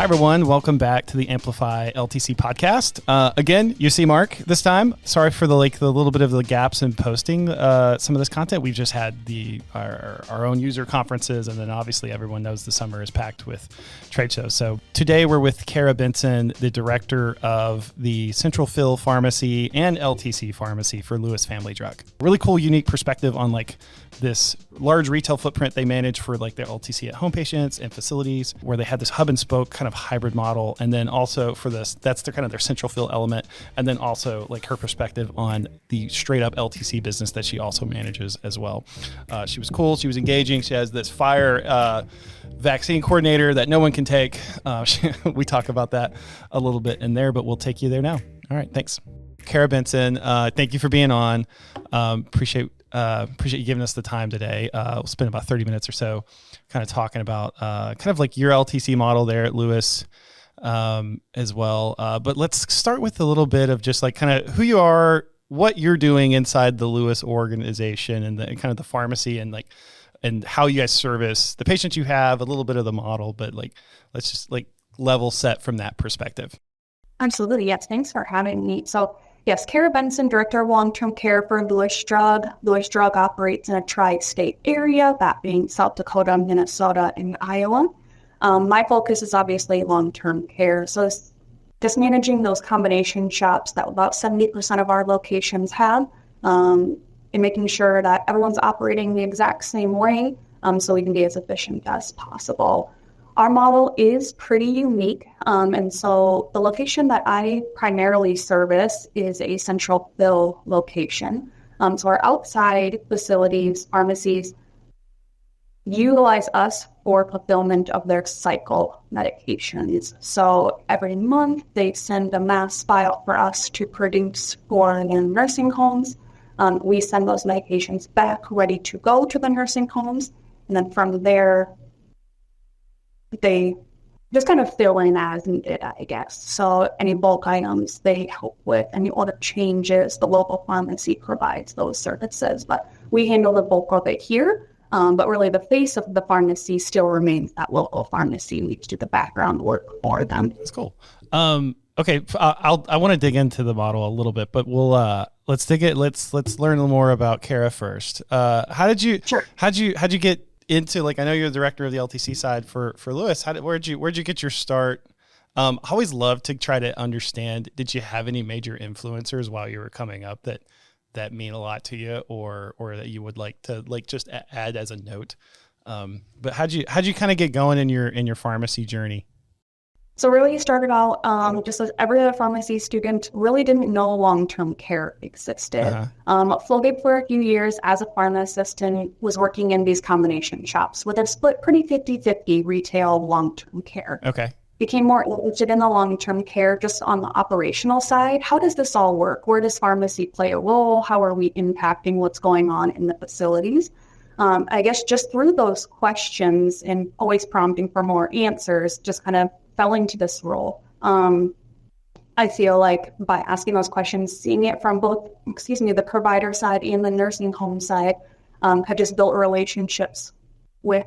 Hi, everyone. Welcome back to the AmplifyLTC Podcast. Again, you see Mark this time. Sorry for the little bit of the gaps in posting some of this content. We've just had our own user conferences, and then obviously everyone knows the summer is packed with trade shows. So today we're with Benson, the director of the Central Fill Pharmacy and LTC Pharmacy for Lewis Family Drug. Really cool, unique perspective on this large retail footprint they manage for their LTC at home patients and facilities, where they had this hub and spoke kind of hybrid model. And then also for this, that's their central fill element. And then also her perspective on the straight up LTC business that she also manages as well. She was cool. She was engaging. She has this fire vaccine coordinator that no one can take. We talk about that a little bit in there, but we'll take you there now. All right. Thanks. Benson, thank you for being on. Appreciate you giving us the time today. We'll spend about 30 minutes or so kind of talking about your LTC model there at Lewis as well. But let's start with a little bit of just kind of who you are, what you're doing inside the Lewis organization and kind of the pharmacy and how you guys service the patients you have, a little bit of the model, but let's just level set from that perspective. Absolutely. Yes. Thanks for having me. So yes, Benson, Director of Long-Term Care for Lewis Drug. Lewis Drug operates in a tri-state area, that being South Dakota, Minnesota, and Iowa. My focus is obviously long-term care. So it's just managing those combination shops that about 70% of our locations have, and making sure that everyone's operating the exact same way, so we can be as efficient as possible. Our model is pretty unique, and so the location that I primarily service is a central fill location. So our outside facilities, pharmacies, utilize us for fulfillment of their cycle medications. So every month they send a mass file for us to produce for their nursing homes. We send those medications back ready to go to the nursing homes, and then from there, they just kind of fill in as needed, I guess. So any bulk items they help with, any order changes, the local pharmacy provides those services. But we handle the bulk of it here. But really the face of the pharmacy still remains that local pharmacy. We do the background work for them. That's cool. Okay, I want to dig into the model a little bit, but let's learn a little more about Kara first. How'd you get into I know you're the director of the LTC side for Lewis. Where'd you get your start? I always love to try to understand. Did you have any major influencers while you were coming up that mean a lot to you, or that you would like to just add as a note? But how'd you kind of get going in your pharmacy journey? So really started out just as every other pharmacy student, really didn't know long-term care existed. Floated for a few years as a pharma assistant, was working in these combination shops with a split pretty 50-50 retail long-term care. Okay. Became more interested in the long-term care just on the operational side. How does this all work? Where does pharmacy play a role? How are we impacting what's going on in the facilities? I guess just through those questions and always prompting for more answers, just kind of fell into this role. I feel like by asking those questions, seeing it from both, the provider side and the nursing home side, have just built relationships with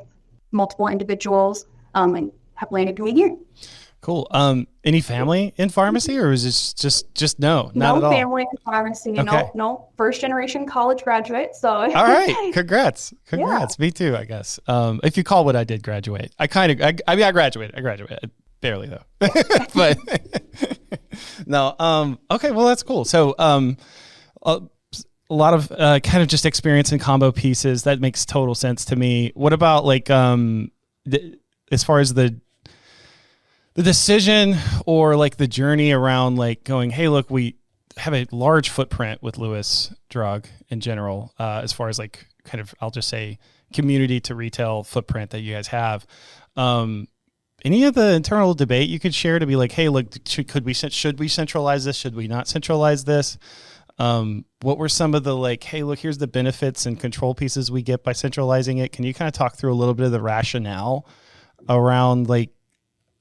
multiple individuals, and have landed doing here. Cool. Any family in pharmacy, or is this just not at all? No family in pharmacy. Okay. No. First generation college graduate. So. All right. Congrats. Yeah. Me too, I guess. If you call what I did graduate, I graduated. I graduated. Barely though, but no. Okay. Well, that's cool. So, a lot of kind of just experience in combo pieces. That makes total sense to me. What about as far as the decision or the journey around going, hey, look, we have a large footprint with Lewis Drug in general, as far as kind of, I'll just say community to retail footprint that you guys have. Any of the internal debate you could share to be hey, look, should we centralize this? Should we not centralize this? What were some of the hey, look, here's the benefits and control pieces we get by centralizing it? Can you kind of talk through a little bit of the rationale around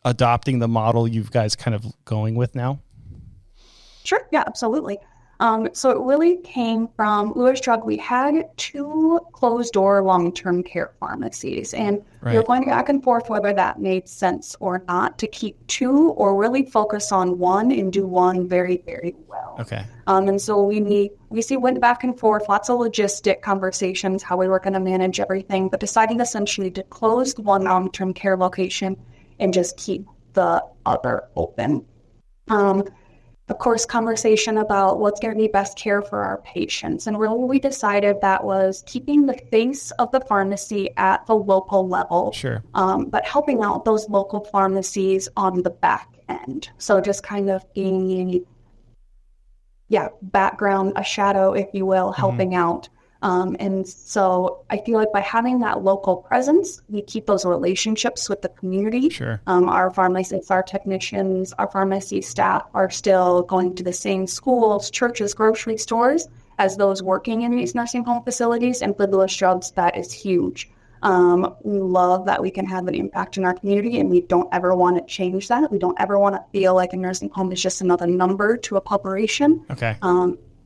adopting the model you guys kind of going with now? Sure. Yeah, absolutely. So it really came from Lewis Drug. We had 2 closed-door long-term care pharmacies, and we were going back and forth whether that made sense or not to keep 2 or really focus on 1 and do 1 very, very well. Okay. And so we went back and forth, lots of logistic conversations, how we were going to manage everything, but decided essentially to close 1 long-term care location and just keep the other open. Of course, conversation about what's going to be best care for our patients. And really we decided that was keeping the face of the pharmacy at the local level, but helping out those local pharmacies on the back end. So just kind of being, background, a shadow, if you will, helping out. And so I feel like by having that local presence, we keep those relationships with the community. Our pharmacists, our technicians, our pharmacy staff are still going to the same schools, churches, grocery stores as those working in these nursing home facilities. And for Lewis Drugs, that is huge. We love that we can have an impact in our community, and we don't ever want to change that. We don't ever want to feel like a nursing home is just another number to a population.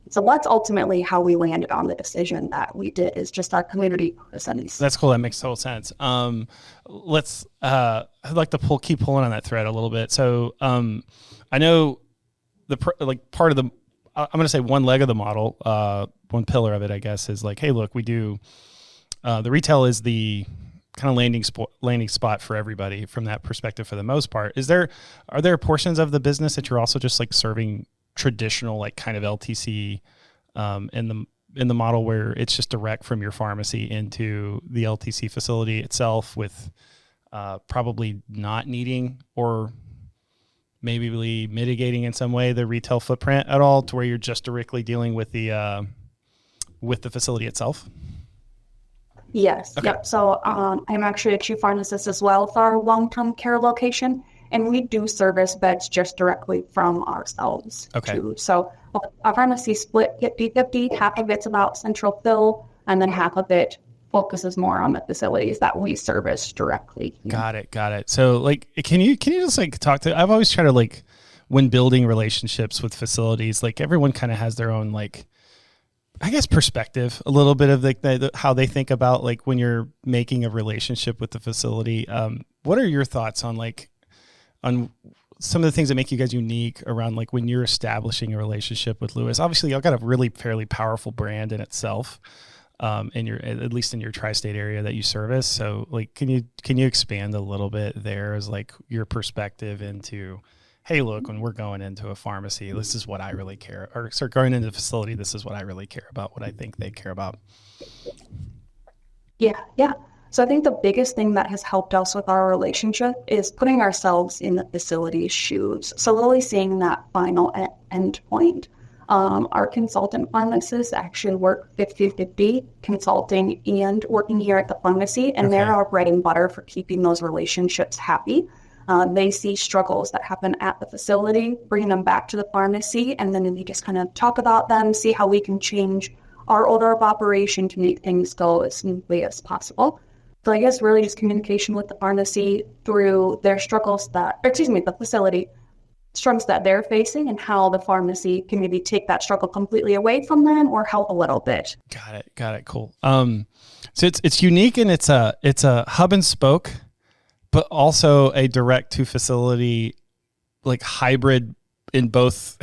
So that's ultimately how we landed on the decision that we did, is just our community presence. That's cool. That makes total sense. I'd like to keep pulling on that thread a little bit. So I know part of the, I'm going to say one leg of the model, one pillar of it, I guess, is like, hey, look, we do, the retail is the kind of landing spot for everybody from that perspective for the most part. Are there portions of the business that you're also just like serving traditional, like kind of LTC in the model where it's just direct from your pharmacy into the LTC facility itself, with probably not needing or maybe mitigating in some way the retail footprint at all, to where you're just directly dealing with the facility itself? Yes. Okay. Yep. So I'm actually a chief pharmacist as well for our long-term care location. And we do service beds just directly from ourselves, too. So our pharmacy split 50-50. Half of it's about central fill, and then half of it focuses more on the facilities that we service directly. Got it. So, like, can you just like talk to? I've always tried to, like, when building relationships with facilities, like everyone kind of has their own, like, I guess, perspective, a little bit of like how they think about, like, when you're making a relationship with the facility. What are your thoughts on some of the things that make you guys unique around, like, when you're establishing a relationship with Lewis? Obviously, y'all got a really fairly powerful brand in itself, at least in your tri-state area that you service. So, like, can you expand a little bit there as, like, your perspective into, hey, look, when we're going into a pharmacy, this is what I really care, or start going into the facility, this is what I really care about, what I think they care about. Yeah. So I think the biggest thing that has helped us with our relationship is putting ourselves in the facility's shoes. So really seeing that final end point. Our consultant pharmacists actually work 50-50, consulting and working here at the pharmacy, and they're our bread and butter for keeping those relationships happy. They see struggles that happen at the facility, bringing them back to the pharmacy, and then we just kind of talk about them, see how we can change our order of operation to make things go as smoothly as possible. So I guess really just communication with the pharmacy through their the facility struggles that they're facing, and how the pharmacy can maybe take that struggle completely away from them or help a little bit. Got it. Cool. So it's unique, and it's a hub and spoke, but also a direct to facility, like, hybrid in both,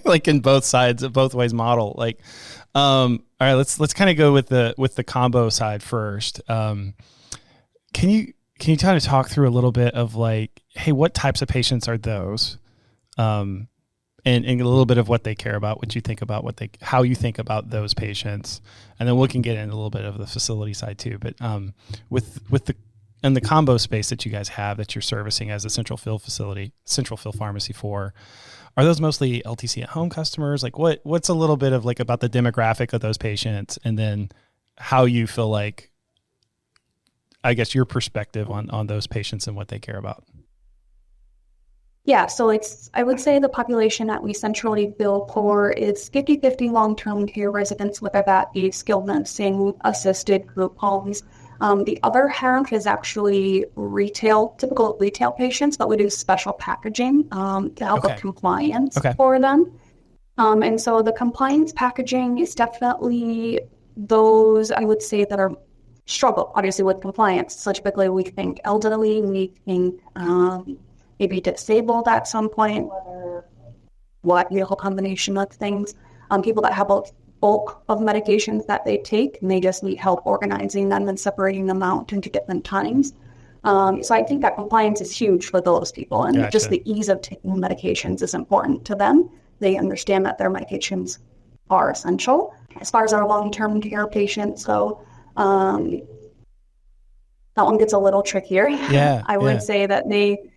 like, in both sides of both ways model. Like, all right, let's kind of go with the combo side first. Can you kind of talk through a little bit of, like, hey, what types of patients are those? And a little bit of what they care about, what you think about, how you think about those patients. And then we can get into a little bit of the facility side too. But with the combo space that you guys have, that you're servicing as a central fill pharmacy for, are those mostly LTC at home customers? Like, what's a little bit of, like, about the demographic of those patients, and then how you feel like, I guess, your perspective on those patients and what they care about? Yeah, so I would say the population that we centrally bill for is 50-50 long-term care residents, whether that be skilled nursing, assisted group homes. The other half is actually typical retail patients, but we do special packaging to help with compliance for them. And so the compliance packaging is definitely those, I would say, that are struggle, obviously, with compliance. So typically we think elderly, we think maybe disabled at some point, a whole combination of things. People that have a bulk of medications that they take, and they just need help organizing them and separating them out into different times. So I think that compliance is huge for those people, and just the ease of taking medications is important to them. They understand that their medications are essential. As far as our long-term care patients go, that one gets a little trickier. Yeah, I would say that they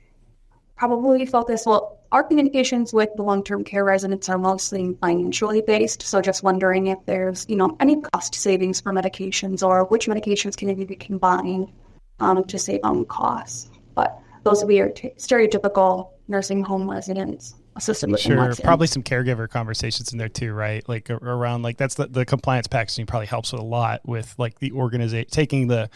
probably focus, our communications with the long-term care residents are mostly financially based. So just wondering if there's, any cost savings for medications, or which medications can be combined to save on costs. But those would be your stereotypical nursing home residents. Sure, probably some caregiver conversations in there too, right? Like around, like that's the compliance packaging probably helps with a lot with like the organization, taking the,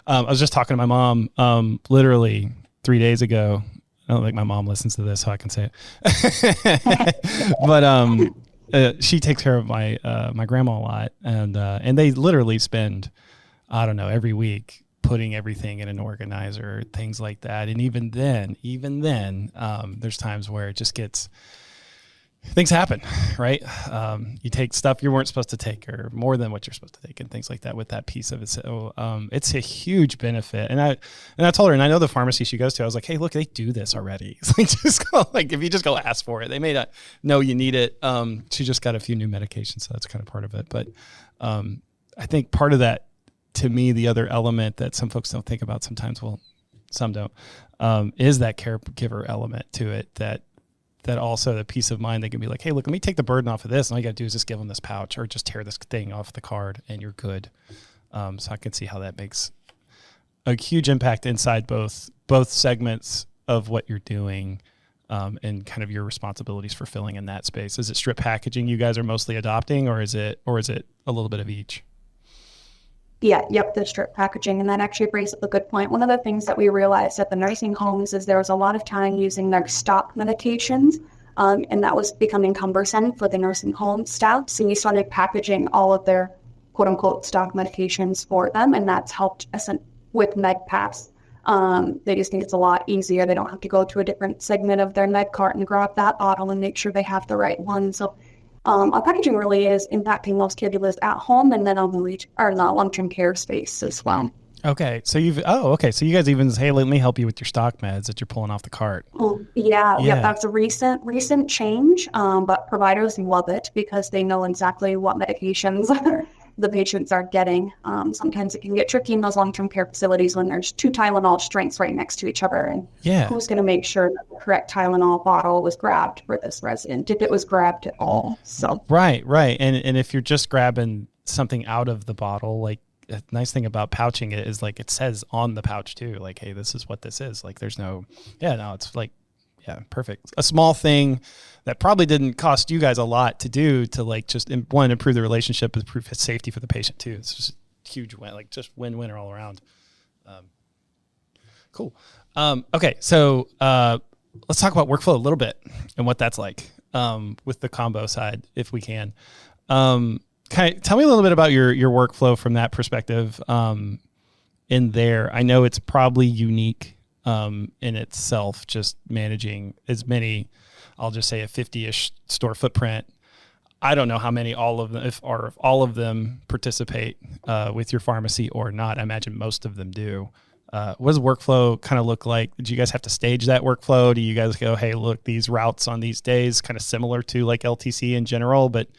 I was just talking to my mom literally 3 days ago. I don't think my mom listens to this, so I can say it. But she takes care of my grandma a lot, and they literally spend, I don't know, every week putting everything in an organizer, things like that. And even then, there's times where it just things happen, right? You take stuff you weren't supposed to take, or more than what you're supposed to take, and things like that with that piece of it. So it's a huge benefit. And I told her, and I know the pharmacy she goes to, I was like, hey, look, they do this already. It's like, just go, like, if you just go ask for it, they may not know you need it. She just got a few new medications, so that's kind of part of it. But I think part of that, to me, the other element that some folks don't think about sometimes, well, some don't, is that caregiver element to it, that also the peace of mind. They can be like, hey, look, let me take the burden off of this. And all you got to do is just give them this pouch, or just tear this thing off the card, and you're good. So I can see how that makes a huge impact inside both segments of what you're doing, and kind of your responsibilities for filling in that space. Is it strip packaging you guys are mostly adopting, or is it a little bit of each? The strip packaging. And that actually brings up a good point. One of the things that we realized at the nursing homes is there was a lot of time using their stock medications, and that was becoming cumbersome for the nursing home staff. So we started packaging all of their quote unquote stock medications for them, and that's helped us with MedPass. They just think it's a lot easier. They don't have to go to a different segment of their med cart and grab that bottle and make sure they have the right one. So our packaging really is impacting most caregivers at home, and then on the long-term care space as well. Okay. So you guys even say, hey, let me help you with your stock meds that you're pulling off the cart. Yeah. That's a recent change, but providers love it because they know exactly what medications the patients are getting. Sometimes it can get tricky in those long-term care facilities when there's 2 Tylenol strengths right next to each other, and who's going to make sure that the correct Tylenol bottle was grabbed for this resident, if it was grabbed at all. So right. And if you're just grabbing something out of the bottle, like, a nice thing about pouching it is, like, it says on the pouch too, like, hey, this is what this is. Like, there's it's like, perfect. A small thing that probably didn't cost you guys a lot to do, to like just improve the relationship, improve safety for the patient too. It's just a huge win, like just win-win all around. Cool. Okay. So let's talk about workflow a little bit and what that's like with the combo side, if we can. Tell me a little bit about your workflow from that perspective in there. I know it's probably unique in itself, just managing as many, I'll just say a 50-ish store footprint. I don't know how many all of them, if all of them participate with your pharmacy or not. I imagine most of them do. What does workflow kind of look like? Do you guys have to stage that workflow? Do you guys go, hey, look, these routes on these days, kind of similar to like LTC in general, but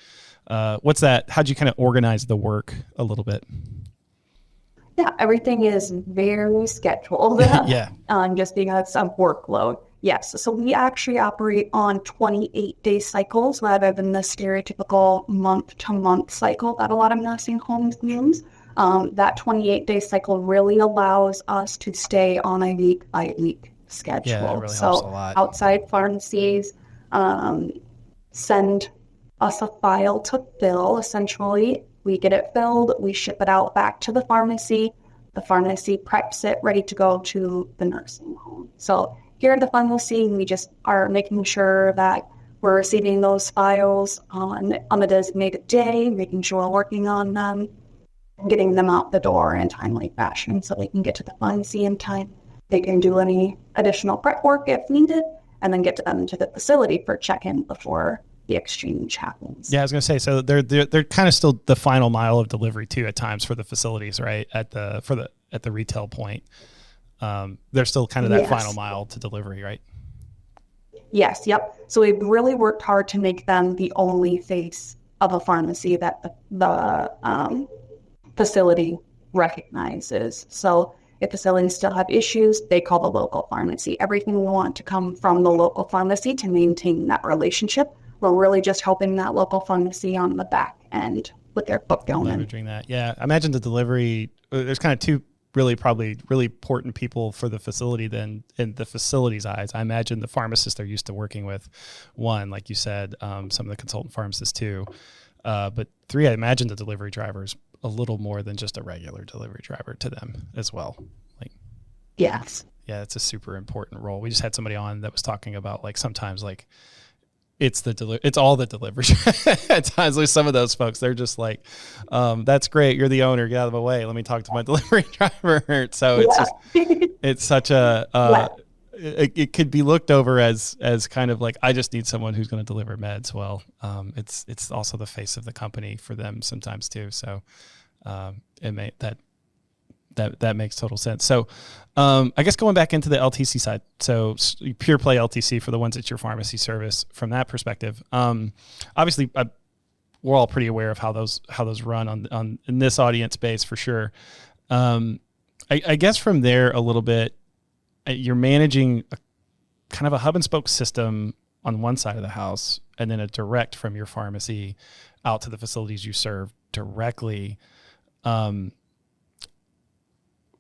what's that? How'd you kind of organize the work a little bit? Yeah, everything is very scheduled. Just because of workload. Yes. So we actually operate on 28-day cycles rather than the stereotypical month-to-month cycle that a lot of nursing homes use. That 28-day cycle really allows us to stay on a week-by-week schedule. Yeah, that really helps a lot. Outside pharmacies send us a file to fill, essentially. We get it filled, we ship it out back to the pharmacy preps it, ready to go to the nursing home. So here at the pharmacy, we just are making sure that we're receiving those files on the designated day, making sure we're working on them, getting them out the door in a timely fashion so they can get to the pharmacy in time. They can do any additional prep work if needed, and then get them to the facility for check-in before the exchange happens. Yeah, I was going to say, so they're kind of still the final mile of delivery too at times for the facilities, right? At the retail point, they're still kind of that final mile to delivery, right? Yes, yep. So we've really worked hard to make them the only face of a pharmacy that the facility recognizes. So if facilities still have issues, they call the local pharmacy. Everything we want to come from the local pharmacy to maintain that relationship. We're really just helping that local pharmacy on the back end with their fulfillment. Leveraging that. Yeah. I imagine the delivery, there's kind of two probably really important people for the facility then in the facility's eyes. I imagine the pharmacists they're used to working with, one, like you said, some of the consultant pharmacists too. But three, I imagine the delivery driver's a little more than just a regular delivery driver to them as well. Like, yes. Yeah, it's a super important role. We just had somebody on that was talking about like sometimes like it's all the delivery. At times with some of those folks, they're just like, that's great. You're the owner. Get out of the way. Let me talk to my delivery driver. So it's just, it's such a, it could be looked over as kind of like, I just need someone who's going to deliver meds. Well, it's also the face of the company for them sometimes too. So, that makes total sense. So, I guess going back into the LTC side, so pure play LTC for the ones at your pharmacy service from that perspective. Obviously, we're all pretty aware of how those run on in this audience base for sure. I guess from there a little bit, you're managing a kind of a hub and spoke system on one side of the house, and then a direct from your pharmacy out to the facilities you serve directly.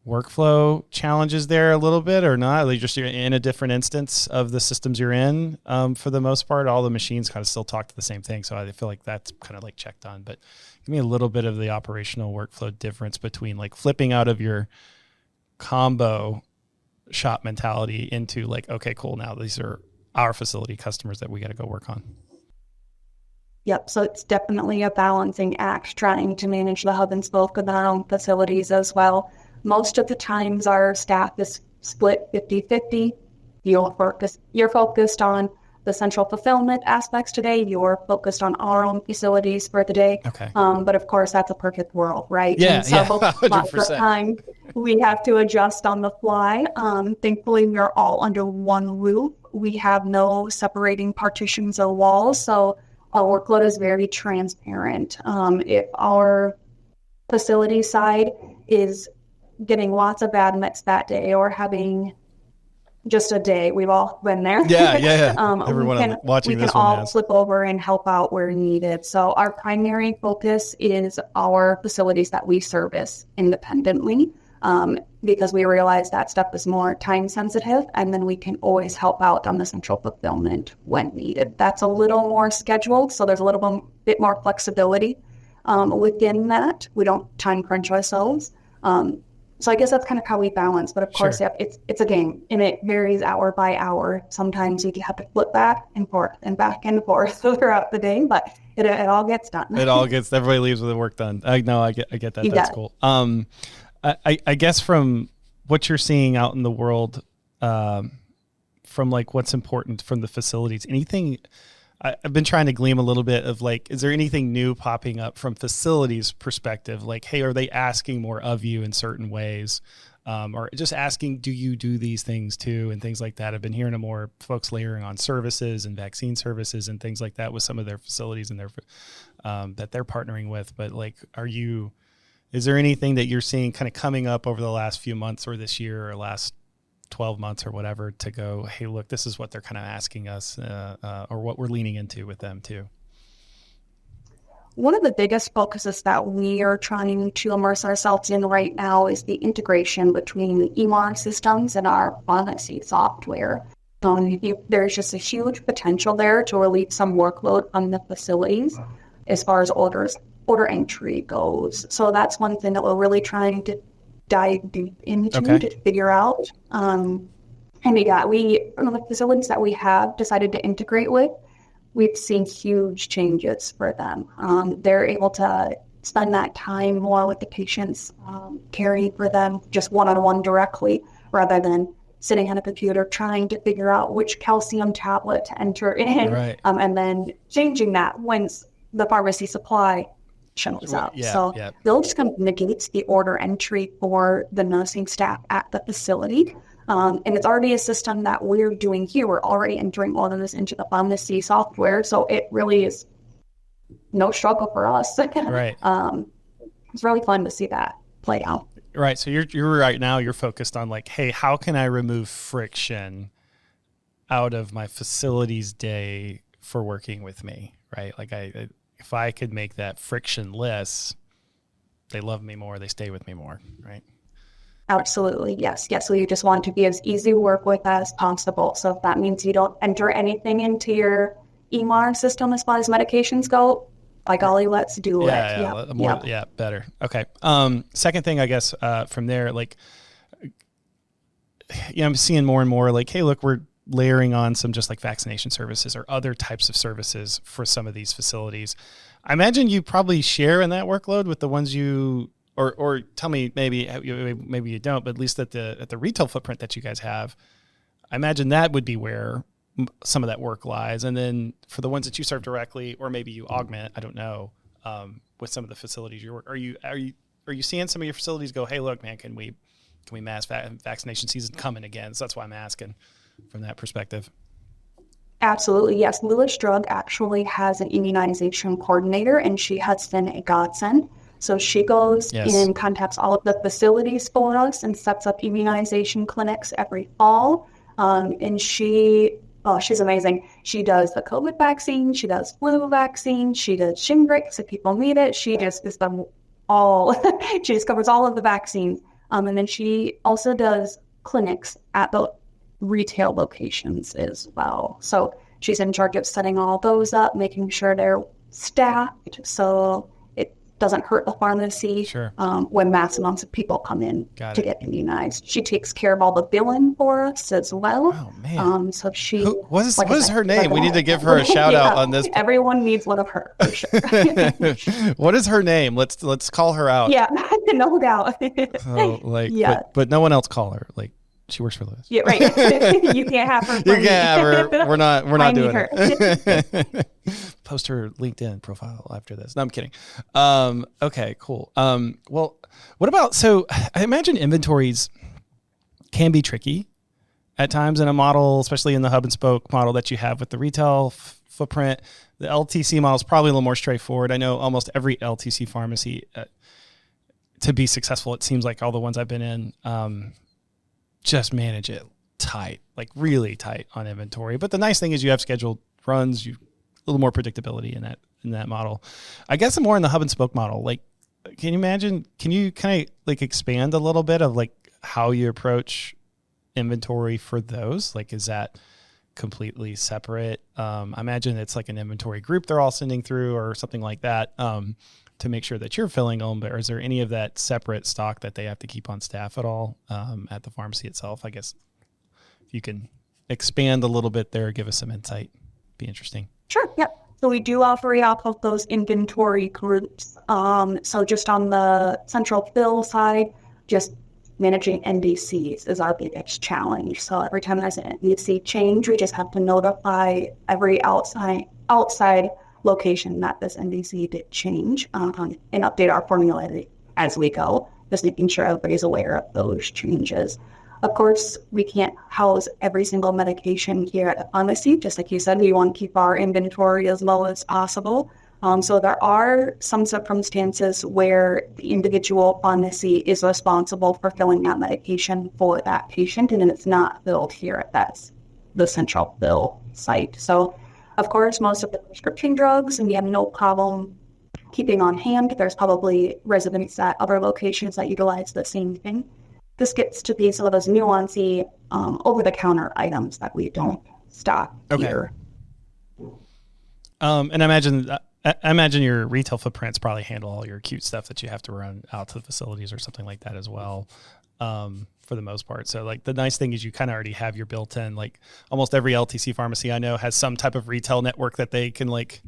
Workflow challenges there a little bit or not? Like just you're in a different instance of the systems you're in for the most part. All the machines kind of still talk to the same thing. So I feel like that's kind of like checked on. But give me a little bit of the operational workflow difference between like flipping out of your combo shop mentality into like, okay, cool. Now these are our facility customers that we got to go work on. Yep. So it's definitely a balancing act trying to manage the hub and spoke of our own facilities as well. Most of the times our staff is split 50-50. You're focused on the central fulfillment aspects today. You're focused on our own facilities for the day. Okay. But of course, that's a perfect world, right? Yeah, and so lots of time we have to adjust on the fly. Thankfully, we're all under one roof. We have no separating partitions or walls, so our workload is very transparent. If our facility side is getting lots of bad meds that day or having just a day, we've all been there. Yeah. Everyone watching this one we can all flip over and help out where needed. So our primary focus is our facilities that we service independently, because we realize that stuff is more time sensitive, and then we can always help out on the central fulfillment when needed. That's a little more scheduled, so there's a little bit more flexibility within that. We don't time crunch ourselves. So I guess that's kind of how we balance. But of course, Sure. it's a game, and it varies hour by hour. Sometimes you have to flip back and forth throughout the day, but it all gets done. Everybody leaves with the work done. I get that. That's cool. I guess from what you're seeing out in the world, from like what's important from the facilities, anything I've been trying to glean a little bit of like, is there anything new popping up from facilities perspective? Like, hey, are they asking more of you in certain ways? Or just asking, do you do these things too? And things like that. I've been hearing more folks layering on services and vaccine services and things like that with some of their facilities and their, that they're partnering with. But like, is there anything that you're seeing kind of coming up over the last few months or this year or last 12 months or whatever to go, hey, look, this is what they're kind of asking us or what we're leaning into with them too? One of the biggest focuses that we are trying to immerse ourselves in right now is the integration between the eMAR systems and our pharmacy software. There's just a huge potential there to relieve some workload on the facilities as far as order entry goes. So that's one thing that we're really trying to dive deep into to figure out. And the facilities that we have decided to integrate with, we've seen huge changes for them. They're able to spend that time more with the patients, caring for them just one-on-one directly, rather than sitting on a computer trying to figure out which calcium tablet to enter in, Right. And then changing that once the pharmacy supply shows up. They'll just kind of negate the order entry for the nursing staff at the facility. And it's already a system that we're doing here. We're already entering all of this into the pharmacy software. So it really is no struggle for us. Right. It's really fun to see that play out. Right. So you're right now, you're focused on like, hey, how can I remove friction out of my facility's day for working with me? Right. Like if I could make that frictionless, they love me more, they stay with me more. Right. Absolutely. Yes. So you just want to be as easy to work with as possible. So if that means you don't enter anything into your eMAR system as far as medications go, by golly, let's do it. Better. Okay. Second thing, I guess, from there, like, I'm seeing more and more like, hey, look, we're layering on some just like vaccination services or other types of services for some of these facilities. I imagine you probably share in that workload with the ones you, or tell me, maybe you don't, but at least at the retail footprint that you guys have, I imagine that would be where some of that work lies. And then for the ones that you serve directly, or maybe you augment, I don't know, with some of the facilities you work, are you seeing some of your facilities go, hey, look, man, can we mass vaccination season coming again? So that's why I'm asking from that perspective. Absolutely. Yes. Lewis Drug actually has an immunization coordinator, and she has been a godsend. So she goes and contacts all of the facilities for us and sets up immunization clinics every fall. And she's amazing. She does the COVID vaccine. She does flu vaccine. She does Shingrix if people need it. She just is them all. She just covers all of the vaccines. And then she also does clinics at the retail locations as well. So she's in charge of setting all those up, making sure they're staffed so it doesn't hurt the pharmacy when mass amounts of people come in to get immunized. She takes care of all the billing for us as well. Oh, man. So she... What is her name? We need to give her a shout out on this. Everyone needs one of her, for sure. What is her name? Let's call her out. Yeah, no doubt. But no one else call her. Like, she works for Lewis. Yeah, right. You can't have her. You can't have her. We're not doing it. Post her LinkedIn profile after this. No, I'm kidding. Okay, cool. Well, what about, so I imagine inventories can be tricky at times in a model, especially in the hub and spoke model that you have with the retail footprint. The LTC model is probably a little more straightforward. I know almost every LTC pharmacy, to be successful, it seems like all the ones I've been in, just manage it tight, like really tight on inventory. But the nice thing is you have scheduled runs, you a little more predictability in that model. I guess more in the hub and spoke model. Like, can you kind of like expand a little bit of like how you approach inventory for those? Like, is that completely separate? I imagine it's like an inventory group they're all sending through or something like that, to make sure that you're filling them, but is there any of that separate stock that they have to keep on staff at all, at the pharmacy itself? I guess if you can expand a little bit there, give us some insight, be interesting. Sure. Yep. So we do operate off of those inventory groups. So just on the central fill side, just managing NDCs is our biggest challenge. So every time there's an NDC change, we just have to notify every outside location that this NDC did change, and update our formulary as we go, just making sure everybody's aware of those changes. Of course, we can't house every single medication here at the pharmacy. Just like you said, we want to keep our inventory as low as possible. So there are some circumstances where the individual pharmacy is responsible for filling that medication for that patient, and it's not filled here at the central fill site. So of course, most of the prescription drugs, and we have no problem keeping on hand. There's probably residents at other locations that utilize the same thing. This gets to be some of those nuancy over-the-counter items that we don't stock here. And I imagine your retail footprints probably handle all your acute stuff that you have to run out to the facilities or something like that as well. for the most part. So like the nice thing is you kind of already have your built-in, like almost every LTC pharmacy I know has some type of retail network that they can like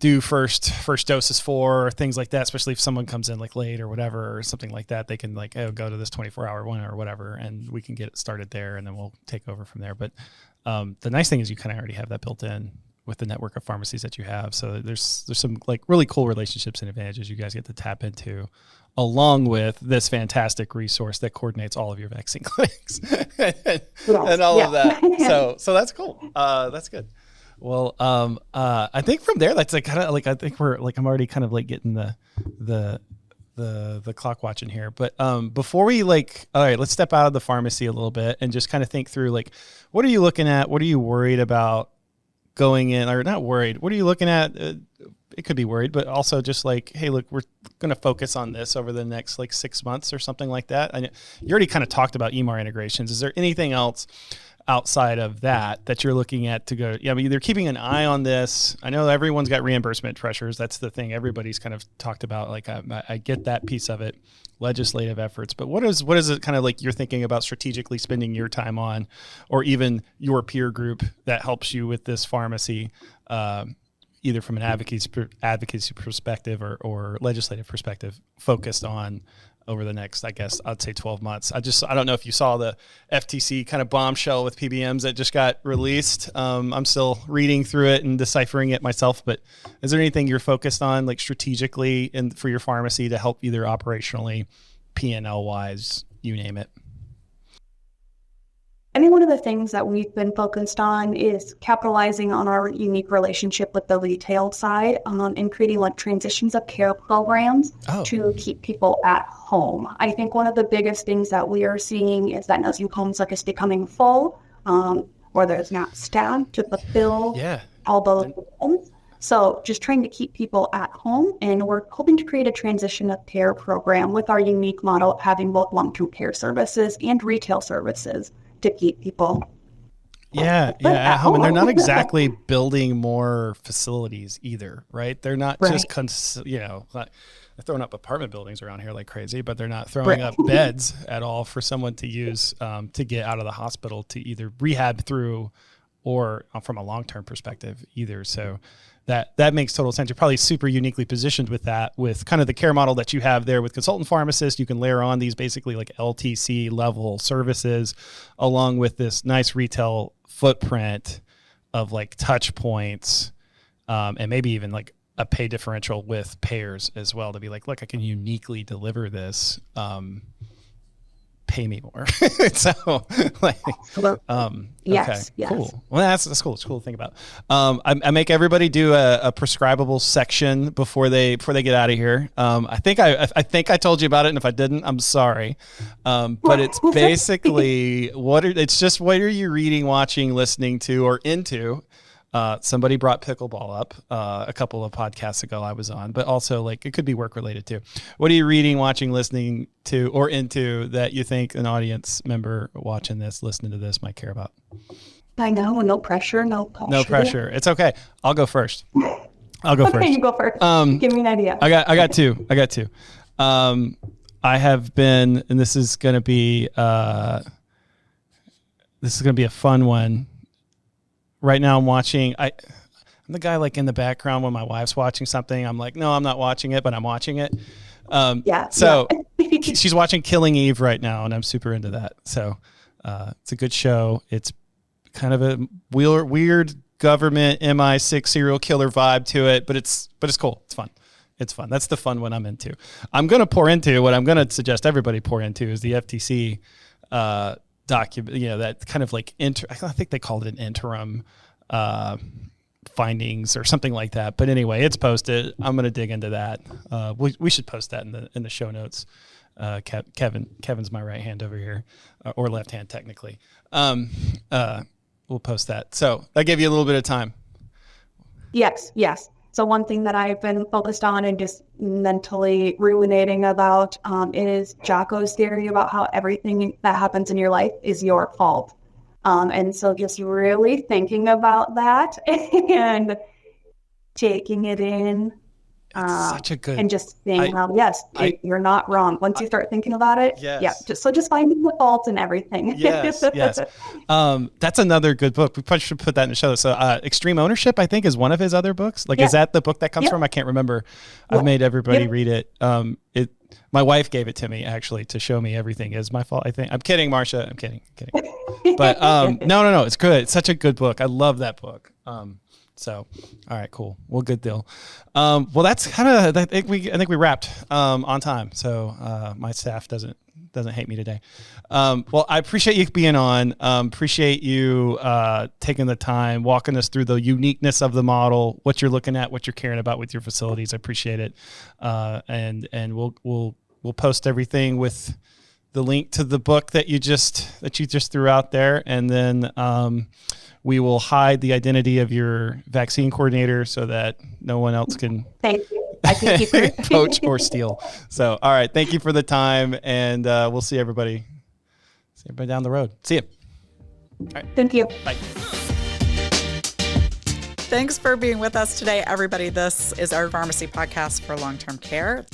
do first doses for, or things like that, especially if someone comes in like late or whatever, or something like that, they can like, oh, go to this 24-hour one or whatever, and we can get it started there, and then we'll take over from there. But the nice thing is you kind of already have that built in with the network of pharmacies that you have. So there's some like really cool relationships and advantages you guys get to tap into, along with this fantastic resource that coordinates all of your vaccine clinics and all of that. So that's cool. That's good. Well, I think from there, that's like kind of like, I think we're like, I'm already kind of like getting the clock watching here. But before we like, all right, let's step out of the pharmacy a little bit and just kind of think through like, what are you looking at? What are you worried about going in, or not worried? What are you looking at? It could be worried, but also just like, hey, look, we're going to focus on this over the next like 6 months or something like that. I know you already kind of talked about eMAR integrations. Is there anything else outside of that you're looking at to go? Yeah, but they're keeping an eye on this. I know everyone's got reimbursement pressures. That's the thing everybody's kind of talked about. Like I get that piece of it, legislative efforts, but what is it kind of like you're thinking about strategically spending your time on, or even your peer group that helps you with this pharmacy, either from an advocacy perspective or legislative perspective, focused on over the next, I guess, I'd say 12 months. I don't know if you saw the FTC kind of bombshell with PBMs that just got released. I'm still reading through it and deciphering it myself, but is there anything you're focused on like strategically and for your pharmacy to help either operationally, P&L wise, you name it? I think one of the things that we've been focused on is capitalizing on our unique relationship with the retail side, and creating like transitions of care programs to keep people at home. I think one of the biggest things that we are seeing is that nursing homes are just becoming full, or there's not staff to fulfill all those homes. So just trying to keep people at home, and we're hoping to create a transition of care program with our unique model of having both long-term care services and retail services to keep people at home. And they're not exactly building more facilities either, right? They're not just they're throwing up apartment buildings around here like crazy, but they're not throwing up beds at all for someone to use to get out of the hospital to either rehab through or from a long-term perspective either. So that makes total sense. You're probably super uniquely positioned with that, with kind of the care model that you have there with consultant pharmacists. You can layer on these basically like LTC level services along with this nice retail footprint of like touch points, and maybe even like a pay differential with payers as well, to be like, look, I can uniquely deliver this. Pay me more. So like, yes. Cool. Well, that's cool. It's cool to think about. I make everybody do a prescribable section before they get out of here. I think I told you about it, and if I didn't, I'm sorry. But it's basically what are you reading, watching, listening to, or into? Somebody brought pickleball up a couple of podcasts ago I was on, but also like it could be work related too. What are you reading, watching, listening to, or into that you think an audience member watching this, listening to this might care about? I know, no pressure. No pressure. It's okay. I'll go first. Okay, you go first. Give me an idea. I got two. I have been, and this is going to be a fun one. Right now I'm watching, I'm the guy like in the background when my wife's watching something. I'm like, no, I'm not watching it, but I'm watching it. She's watching Killing Eve right now, and I'm super into that. So it's a good show. It's kind of a weird government MI6 serial killer vibe to it, but it's cool. It's fun. That's the fun one I'm into. I'm going to pour into what I'm going to suggest everybody pour into is the FTC document, that kind of like I think they called it an interim findings or something like that. But anyway, it's posted. I'm going to dig into that. We should post that in the show notes. Kevin's my right hand over here, or left hand technically. We'll post that. So that gave you a little bit of time. Yes. So one thing that I've been focused on and just mentally ruminating about is Jocko's theory about how everything that happens in your life is your fault. And so just really thinking about that and taking it in Such a good, and just seeing how, yes, you're not wrong. Once you start thinking about it, just finding the faults in everything. Yes. That's another good book. We probably should put that in the show. So Extreme Ownership, I think, is one of his other books. Like, is that the book that comes from? I can't remember. I've made everybody read it. My wife gave it to me, actually, to show me everything is my fault, I think. I'm kidding, Marcia. I'm kidding. But no. It's good. It's such a good book. I love that book. So, all right, cool. Well, good deal. Well, that's kind of, I think we wrapped on time. So my staff doesn't hate me today. Well, I appreciate you being on. Appreciate you taking the time, walking us through the uniqueness of the model, what you're looking at, what you're caring about with your facilities. I appreciate it. And we'll post everything with the link to the book that you just threw out there, and then we will hide the identity of your vaccine coordinator so that no one else can poach or steal. So, all right. Thank you for the time, and we'll see everybody down the road. See you. All right. Thank you. Bye. Thanks for being with us today, everybody. This is our pharmacy podcast for long-term care.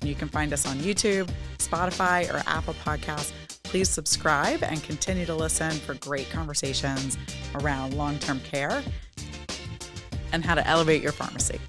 You can find us on YouTube, Spotify, or Apple Podcasts. Please subscribe and continue to listen for great conversations around long-term care and how to elevate your pharmacy.